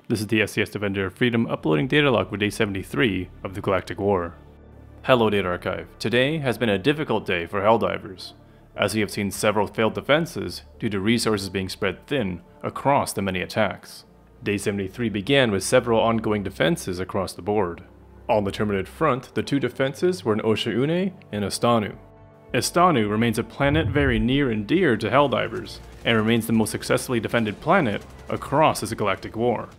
This is the SES Defender of Freedom uploading data log for day 73 of the Galactic War. Hello Data Archive. Today has been a difficult day for Helldivers, as we have seen several failed defenses due to resources being spread thin across the many attacks. Day 73 began with several ongoing defenses across the board. On the Terminid front, the two defenses were in Osha'une and Estanu. Estanu remains a planet very near and dear to Helldivers, and remains the most successfully defended planet across this Galactic War.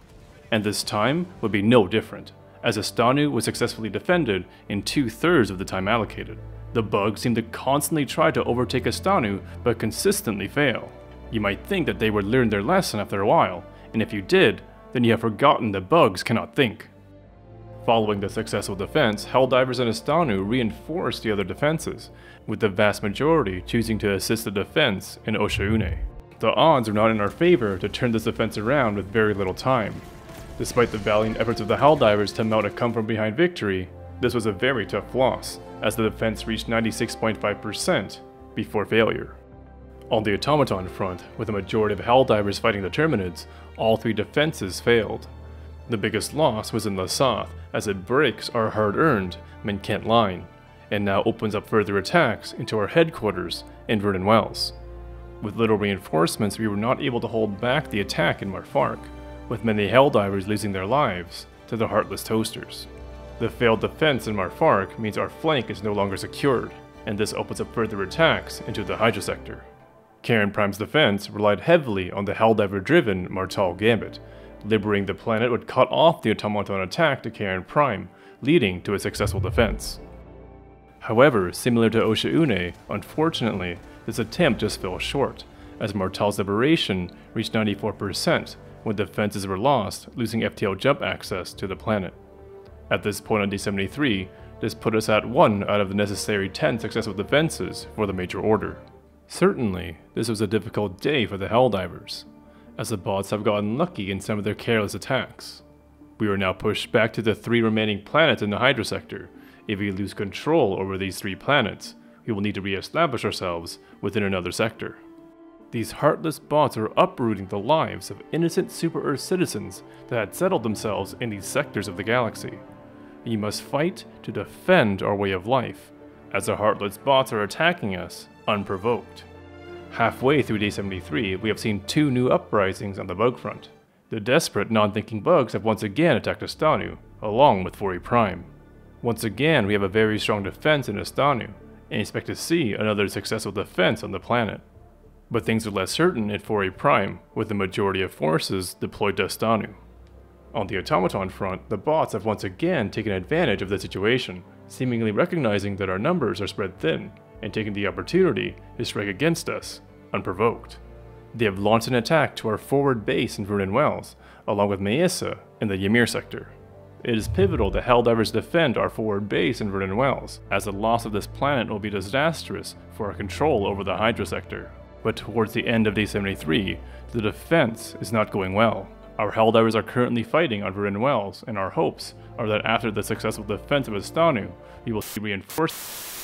And this time would be no different, as Estanu was successfully defended in 2/3 of the time allocated. The bugs seem to constantly try to overtake Estanu, but consistently fail. You might think that they would learn their lesson after a while, and if you did, then you have forgotten that bugs cannot think. Following the successful defense, Helldivers and Estanu reinforced the other defenses, with the vast majority choosing to assist the defense in Osha'une. The odds are not in our favor to turn this defense around with very little time. Despite the valiant efforts of the Helldivers to mount a come-from-behind victory, this was a very tough loss, as the defense reached 96.5% before failure. On the Automaton front, with a majority of Helldivers fighting the Terminids, all three defenses failed. The biggest loss was in the south, as it breaks our hard-earned Menkent line, and now opens up further attacks into our headquarters in Vernon Wells. With little reinforcements, we were not able to hold back the attack in Marfark, with many Helldivers losing their lives to the Heartless Toasters. The failed defense in Marfark means our flank is no longer secured, and this opens up further attacks into the Hydra sector. Karen Prime's defense relied heavily on the Helldiver-driven Martal Gambit. Liberating the planet would cut off the Automaton attack to Karen Prime, leading to a successful defense. However, similar to Osha'une, unfortunately, this attempt just fell short, as Martal's liberation reached 94%, when defenses were lost, losing FTL jump access to the planet. At this point on day 73, this put us at 1 out of the necessary 10 successful defenses for the Major Order. Certainly, this was a difficult day for the Helldivers, as the bots have gotten lucky in some of their careless attacks. We are now pushed back to the 3 remaining planets in the Hydra sector. If we lose control over these 3 planets, we will need to re-establish ourselves within another sector. These heartless bots are uprooting the lives of innocent Super Earth citizens that had settled themselves in these sectors of the galaxy. We must fight to defend our way of life, as the heartless bots are attacking us unprovoked. Halfway through day 73, we have seen 2 new uprisings on the bug front. The desperate, non-thinking bugs have once again attacked Estanu, along with 4E Prime. Once again, we have a very strong defense in Estanu, and expect to see another successful defense on the planet. But things are less certain at 4A Prime, with the majority of forces deployed to Estanu. On the Automaton front, the bots have once again taken advantage of the situation, seemingly recognizing that our numbers are spread thin, and taking the opportunity to strike against us, unprovoked. They have launched an attack to our forward base in Vernon Wells, along with Mesa in the Ymir sector. It is pivotal that Helldivers defend our forward base in Vernon Wells, as the loss of this planet will be disastrous for our control over the Hydra sector. But towards the end of day 73, the defense is not going well. Our Helldivers are currently fighting on Vernon Wells, and our hopes are that after the successful defense of Estanu, we will see reinforcements